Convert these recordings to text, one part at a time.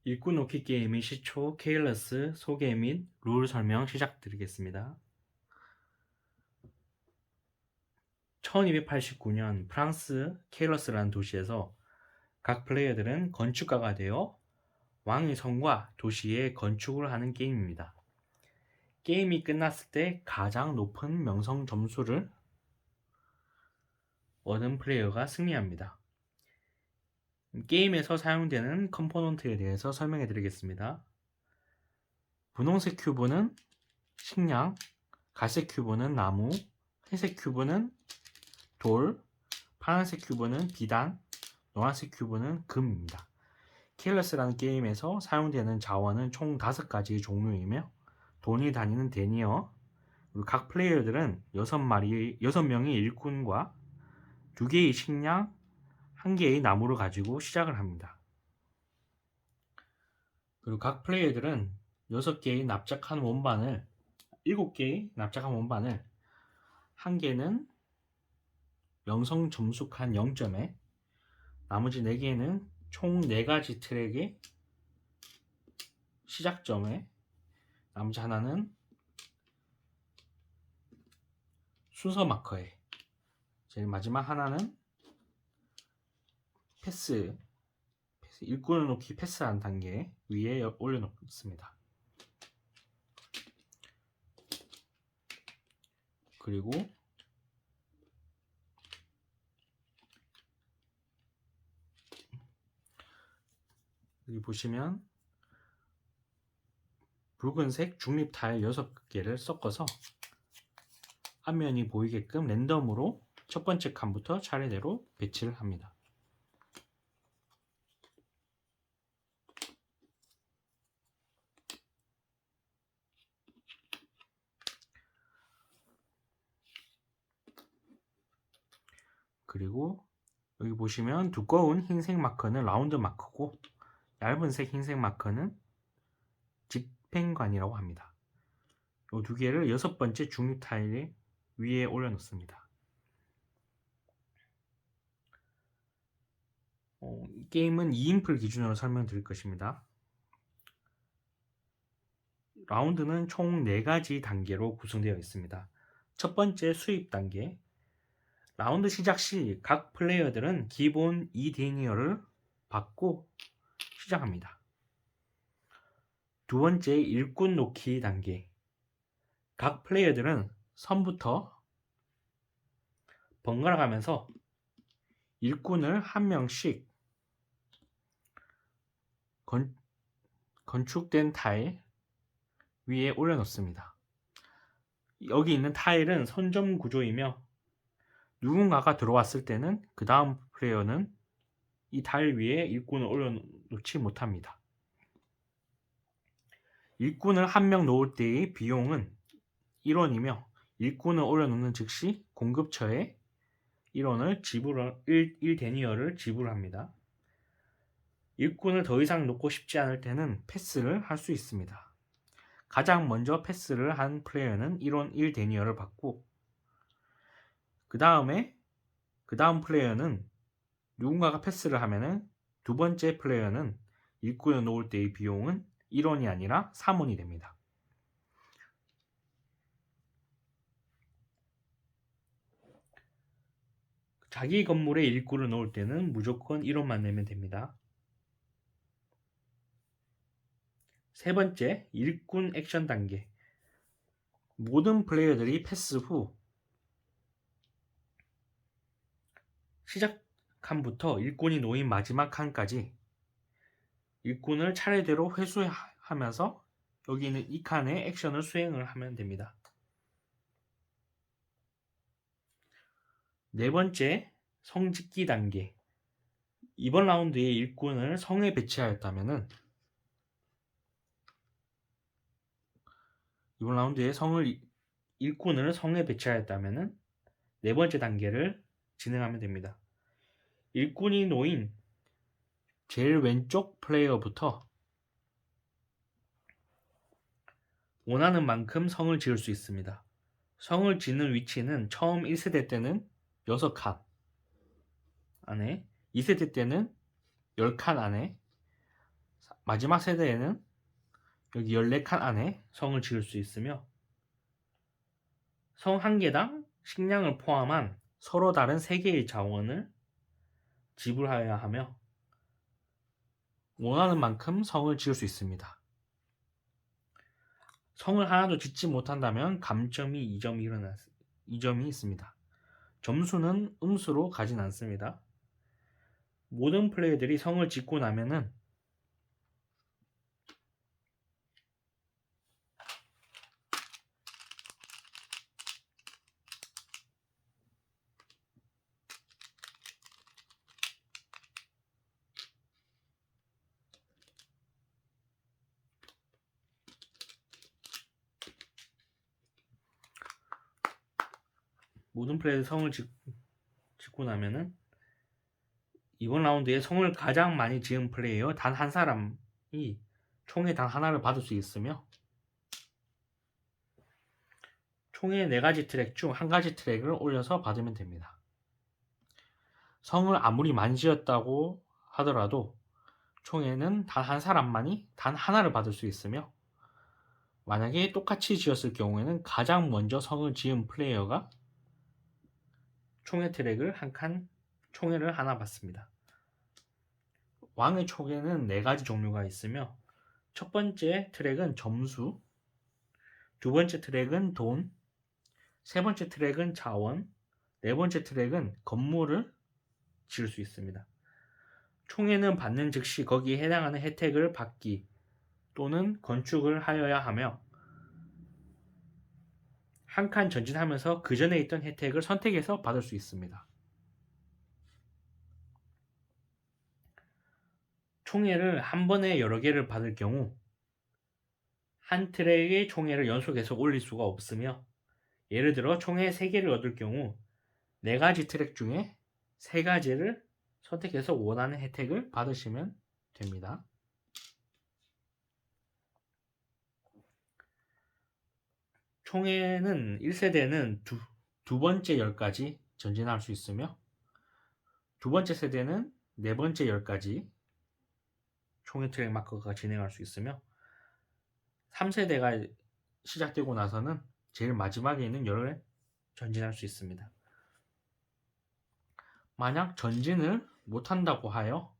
일꾼 놓기 게임의 시초, 케일러스 소개 및 룰 설명 시작드리겠습니다. 1289년 프랑스 케일러스라는 도시에서 각 플레이어들은 건축가가 되어 왕의 성과 도시의 건축을 하는 게임입니다. 게임이 끝났을 때 가장 높은 명성 점수를 얻은 플레이어가 승리합니다. 게임에서 사용되는 컴포넌트에 대해서 설명해 드리겠습니다. 분홍색 큐브는 식량, 갈색 큐브는 나무, 회색 큐브는 돌, 파란색 큐브는 비단, 노란색 큐브는 금입니다. 케일러스라는 게임에서 사용되는 자원은 총 5가지 종류이며 돈이 다니는 데니어, 그리고 각 플레이어들은 6명의 일꾼과 2개의 식량, 1개의 나무를 가지고 시작을 합니다. 그리고 각 플레이어들은 6개의 납작한 원반을 7개의 납작한 원반을 1개는 명성 점수칸 0점에 나머지 4개는 총 4가지 트랙의 시작점에 나머지 하나는 순서 마커에 제일 마지막 하나는 패스 일꾼을 놓기 패스한 단계 위에 올려놓습니다. 그리고 여기 보시면 붉은색 중립 타일 6개를 섞어서 앞면이 보이게끔 랜덤으로 첫 번째 칸부터 차례대로 배치를 합니다. 그리고 여기 보시면 두꺼운 흰색 마커는 라운드 마커고 얇은색 흰색 마커는 집행관이라고 합니다. 이 2개를 6번째 중립 타일 위에 올려놓습니다. 게임은 2인풀 기준으로 설명드릴 것입니다. 라운드는 총 4가지 단계로 구성되어 있습니다. 첫 번째 수입 단계. 라운드 시작 시 각 플레이어들은 기본 2데니어를 받고 시작합니다. 두 번째 일꾼 놓기 단계. 각 플레이어들은 선부터 번갈아 가면서 일꾼을 한 명씩 건축된 타일 위에 올려놓습니다. 여기 있는 타일은 선점 구조이며 누군가가 들어왔을 때는 그 다음 플레이어는 이 타일 위에 일꾼을 올려놓지 못합니다. 일꾼을 한 명 놓을 때의 비용은 1원이며 일꾼을 올려놓는 즉시 공급처에 1데니어를 지불합니다. 일꾼을 더 이상 놓고 싶지 않을 때는 패스를 할 수 있습니다. 가장 먼저 패스를 한 플레이어는 1원 1데니어를 받고 그 다음 플레이어는 누군가가 패스를 하면은 두 번째 플레이어는 일꾼을 놓을 때의 비용은 1원이 아니라 3원이 됩니다. 자기 건물에 일꾼을 놓을 때는 무조건 1원만 내면 됩니다. 세 번째, 일꾼 액션 단계. 모든 플레이어들이 패스 후 시작 칸부터 일꾼이 놓인 마지막 칸까지 일꾼을 차례대로 회수하면서 여기 있는 이 칸에 액션을 수행을 하면 됩니다. 네 번째, 성짓기 단계. 이번 라운드에 일꾼을 성에 배치하였다면은 이번 라운드에 일꾼을 성에 배치하였다면은 네 번째 단계를 진행하면 됩니다. 일꾼이 놓인 제일 왼쪽 플레이어부터 원하는 만큼 성을 지을 수 있습니다. 성을 짓는 위치는 처음 1세대 때는 6칸 안에, 2세대 때는 10칸 안에, 마지막 세대에는 여기 14칸 안에 성을 지을 수 있으며 성 한 개당 식량을 포함한 서로 다른 3개의 자원을 지불하여야 하며 원하는 만큼 성을 지을 수 있습니다. 성을 하나도 짓지 못한다면 감점이 2점이 있습니다. 점수는 음수로 가진 않습니다. 모든 플레이어들이 성을 짓고 나면은 짓고 나면은 이번 라운드에 성을 가장 많이 지은 플레이어 단 한 사람이 총에 단 하나를 받을 수 있으며 총의 4가지 트랙 중 1가지 트랙을 올려서 받으면 됩니다. 성을 아무리 많이 지었다고 하더라도 총에는 단 한 사람만이 단 하나를 받을 수 있으며 만약에 똑같이 지었을 경우에는 가장 먼저 성을 지은 플레이어가 총의 트랙을 총회를 하나 받습니다. 왕의 총에는 4가지 종류가 있으며 첫 번째 트랙은 점수, 두 번째 트랙은 돈, 세 번째 트랙은 자원, 네 번째 트랙은 건물을 지을 수 있습니다. 총회는 받는 즉시 거기에 해당하는 혜택을 받기 또는 건축을 하여야 하며 한 칸 전진하면서 그 전에 있던 혜택을 선택해서 받을 수 있습니다. 총회를 한 번에 여러 개를 받을 경우 한 트랙의 총회를 연속해서 올릴 수가 없으며 예를 들어 총회 3개를 얻을 경우 4가지 트랙 중에 3가지를 선택해서 원하는 혜택을 받으시면 됩니다. 총회는 1세대는 두 번째 10까지 전진할 수 있으며 두 번째 세대는 4번째 10까지 총회 트랙 마커가 진행할 수 있으며 3세대가 시작되고 나서는 제일 마지막에 있는 10을 전진할 수 있습니다. 만약 전진을 못한다고 하여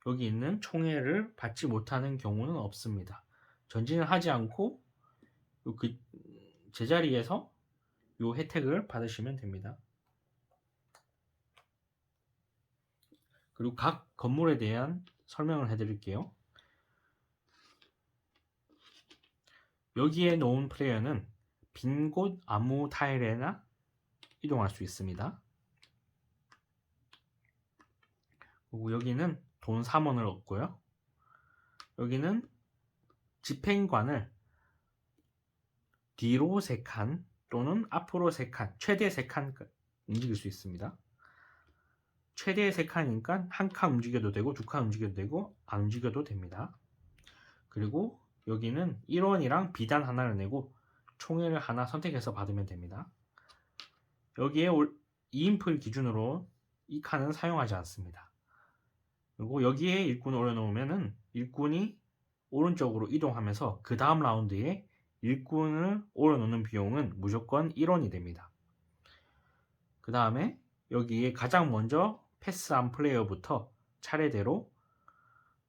여기 있는 총회를 받지 못하는 경우는 없습니다. 전진을 하지 않고 그 제자리에서 이 혜택을 받으시면 됩니다. 그리고 각 건물에 대한 설명을 해드릴게요. 여기에 놓은 플레이어는 빈 곳 아무 타일에나 이동할 수 있습니다. 그리고 여기는 돈 3원을 얻고요. 여기는 집행관을 뒤로 3칸 또는 앞으로 3칸, 최대 3칸 움직일 수 있습니다. 최대 3칸이니까 한 칸 움직여도 되고 2칸 움직여도 되고 안 움직여도 됩니다. 그리고 여기는 1원이랑 비단 하나를 내고 총회를 하나 선택해서 받으면 됩니다. 여기에 2인풀 기준으로 이 칸은 사용하지 않습니다. 그리고 여기에 일꾼을 올려놓으면은 일꾼이 오른쪽으로 이동하면서 그 다음 라운드에 일꾼을 올려놓는 비용은 무조건 1원이 됩니다. 그 다음에 여기에 가장 먼저 패스한 플레이어부터 차례대로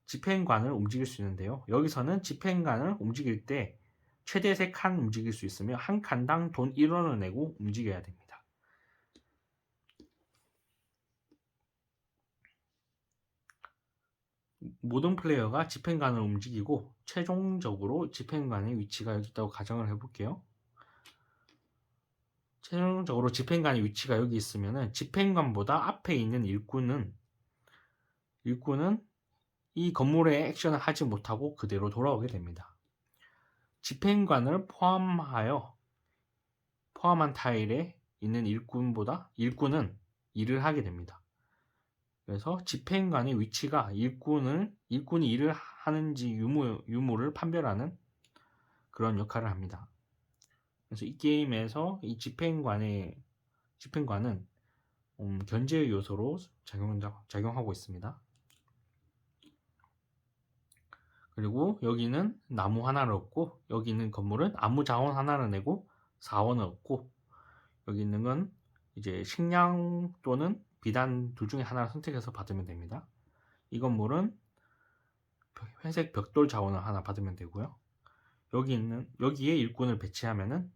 집행관을 움직일 수 있는데요. 여기서는 집행관을 움직일 때 최대 3칸 움직일 수 있으며 한 칸당 돈 1원을 내고 움직여야 됩니다. 모든 플레이어가 집행관을 움직이고 최종적으로 집행관의 위치가 여기 있다고 가정을 해볼게요. 최종적으로 집행관의 위치가 여기 있으면 집행관보다 앞에 있는 일꾼은 이 건물에 액션을 하지 못하고 그대로 돌아오게 됩니다. 집행관을 포함한 타일에 있는 일꾼은 일을 하게 됩니다. 그래서 집행관의 위치가 일꾼이 일을 하는지 유무를 판별하는 그런 역할을 합니다. 그래서 이 게임에서 이 집행관은 견제의 요소로 작용하고 있습니다. 그리고 여기는 나무 하나를 얻고, 여기 있는 건물은 아무 자원 하나를 내고 4원을 얻고, 여기 있는 건 이제 식량 또는 비단 둘 중에 하나를 선택해서 받으면 됩니다. 이 건물은 회색 벽돌 자원을 하나 받으면 되고요. 여기에 일꾼을 배치하면은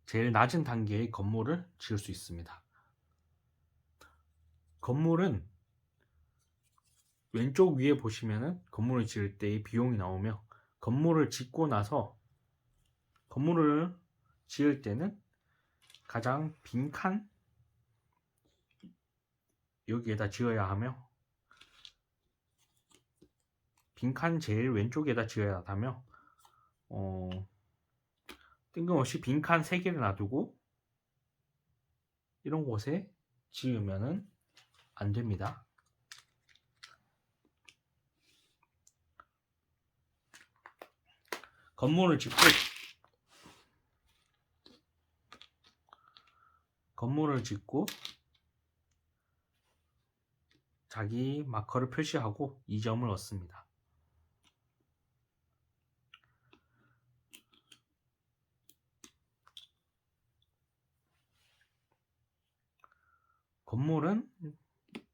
제일 낮은 단계의 건물을 지을 수 있습니다. 건물은 왼쪽 위에 보시면은 건물을 지을 때의 비용이 나오며, 건물을 짓고 나서 건물을 지을 때는 가장 빈칸 여기에다 지어야 하며, 빈칸 제일 왼쪽에다 지어야 하며, 뜬금없이 빈칸 3개를 놔두고 이런 곳에 지으면은 안 됩니다. 건물을 짓고 자기 마커를 표시하고 2점을 얻습니다. 건물은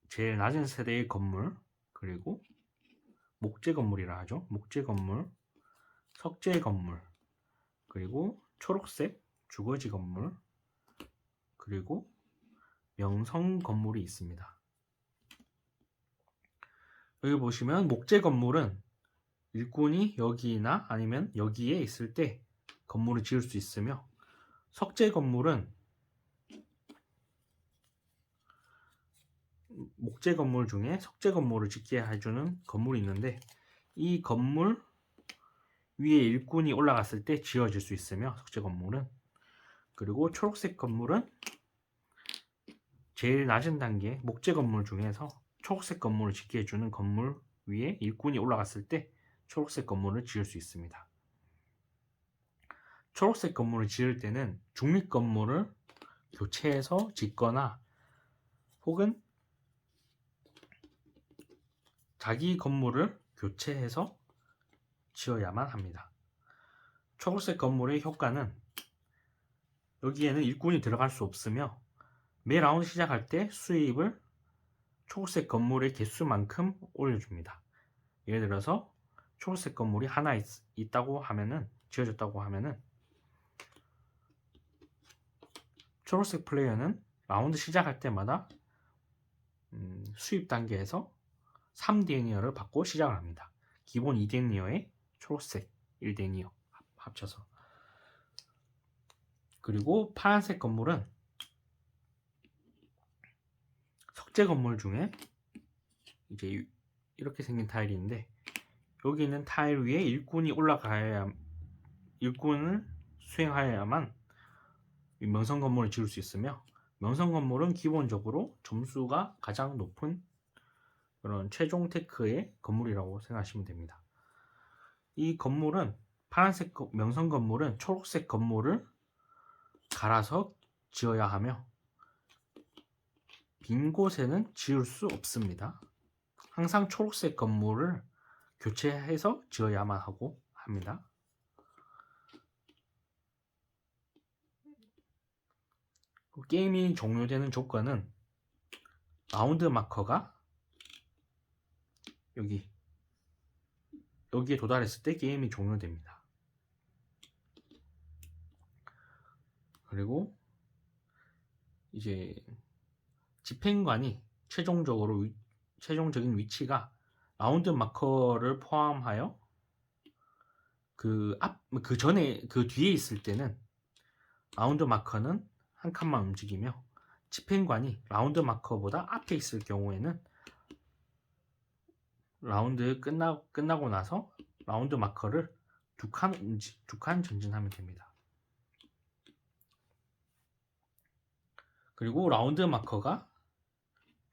제일 낮은 세대의 건물, 그리고 목재 건물이라 하죠. 목재 건물, 석재 건물, 그리고 초록색 주거지 건물, 그리고 명성 건물이 있습니다. 여기 보시면 목재 건물은 일꾼이 여기나 아니면 여기에 있을 때 건물을 지을 수 있으며, 석재 건물은 목재 건물 중에 석재 건물을 짓게 해주는 건물이 있는데, 이 건물 위에 일꾼이 올라갔을 때 지어질 수 있으며, 석재 건물은. 그리고 초록색 건물은 제일 낮은 단계 목재 건물 중에서 초록색 건물을 짓게 해주는 건물 위에 일꾼이 올라갔을 때 초록색 건물을 지을 수 있습니다. 초록색 건물을 지을 때는 중립 건물을 교체해서 짓거나 혹은 자기 건물을 교체해서 지어야만 합니다. 초록색 건물의 효과는 여기에는 일꾼이 들어갈 수 없으며, 매 라운드 시작할 때 수입을 초록색 건물의 개수만큼 올려줍니다. 예를 들어서 초록색 건물이 하나 있다고 하면은, 지어졌다고 하면은, 초록색 플레이어는 라운드 시작할 때마다 수입 단계에서 3데니어를 받고 시작을 합니다. 기본 2데니어에 초록색 1데니어 합쳐서. 그리고 파란색 건물은 석재 건물 중에 이제 이렇게 생긴 타일인데, 여기 있는 타일 위에 일꾼을 수행하여야만 명성 건물을 지을 수 있으며, 명성 건물은 기본적으로 점수가 가장 높은 그런 최종 테크의 건물이라고 생각하시면 됩니다. 이 건물은 파란색 명성 건물은 초록색 건물을 갈아서 지어야 하며, 빈 곳에는 지을 수 없습니다. 항상 초록색 건물을 교체해서 지어야만 하고 합니다. 게임이 종료되는 조건은 라운드 마커가 여기에 도달했을 때 게임이 종료됩니다. 그리고 이제 집행관이 최종적인 위치가 라운드 마커를 포함하여 그 뒤에 있을 때는 라운드 마커는 한 칸만 움직이며, 집행관이 라운드 마커보다 앞에 있을 경우에는 라운드 끝나고 나서 라운드 마커를 두 칸 전진하면 됩니다. 그리고 라운드 마커가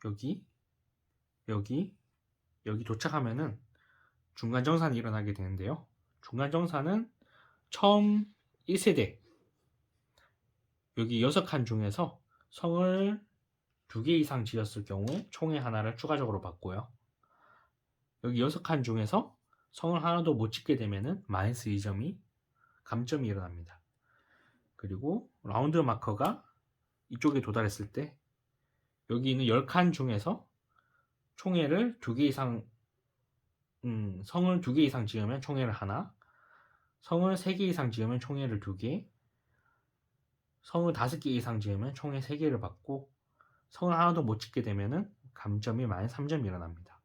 여기 도착하면은 중간 정산이 일어나게 되는데요. 중간 정산은 처음 1세대 여기 6칸 중에서 성을 2개 이상 지었을 경우에 총에 하나를 추가적으로 받고요. 여기 6칸 중에서 성을 하나도 못 짓게 되면은 마이너스 2점이 감점이 일어납니다. 그리고 라운드 마커가 이쪽에 도달했을 때 여기 있는 10칸 중에서 총회를 2개 이상 성을 2개 이상 지으면 총회를 하나, 성을 3개 이상 지으면 총회를 2개, 성을 5개 이상 지으면 총회 3개를 받고 성을 하나도 못 짓게 되면은 감점이 마이너스 3점이 일어납니다.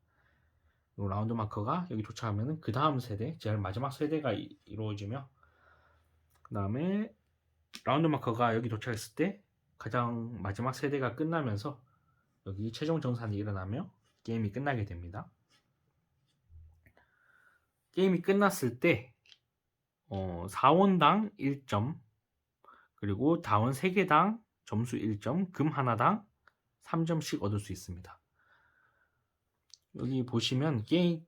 라운드 마커가 여기 도착하면은 그 다음 세대, 제일 마지막 세대가 이루어지며 그 다음에 라운드 마커가 여기 도착했을 때 가장 마지막 세대가 끝나면서 여기 최종 정산이 일어나며 게임이 끝나게 됩니다. 게임이 끝났을 때 4원당 1점, 그리고 다원 3개당 점수 1점, 금 하나당 3점씩 얻을 수 있습니다. 여기 보시면 게임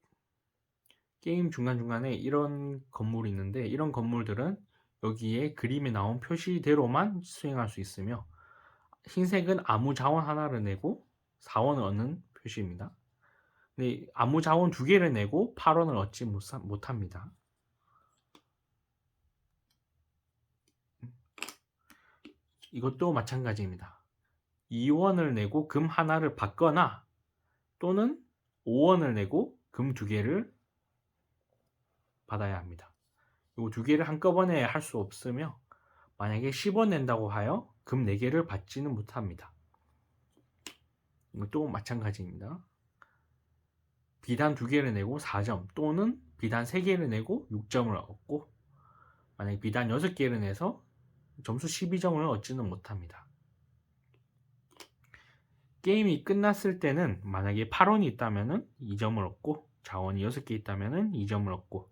중간중간에 이런 건물이 있는데 이런 건물들은 여기에 그림에 나온 표시대로만 수행할 수 있으며 흰색은 아무 자원 하나를 내고 4원을 얻는 표시입니다. 근데 아무 자원 2개를 내고 8원을 얻지 못합니다. 이것도 마찬가지입니다. 2원을 내고 금 하나를 받거나 또는 5원을 내고 금 2개를 받아야 합니다. 이 2개를 한꺼번에 할 수 없으며 만약에 10원 낸다고 하여 금 4개를 받지는 못합니다. 이것도 마찬가지입니다. 비단 2개를 내고 4점 또는 비단 3개를 내고 6점을 얻고 만약에 비단 6개를 내서 점수 12점을 얻지는 못합니다. 게임이 끝났을 때는 만약에 8원이 있다면 2점을 얻고 자원이 6개 있다면 2점을 얻고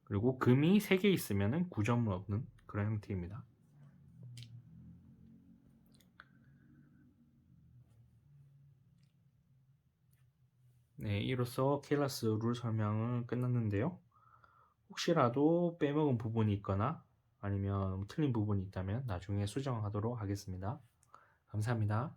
그리고 금이 3개 있으면 9점을 얻는 그런 형태입니다. 네, 이로써 케일라스 룰 설명은 끝났는데요. 혹시라도 빼먹은 부분이 있거나 아니면 틀린 부분이 있다면 나중에 수정하도록 하겠습니다. 감사합니다.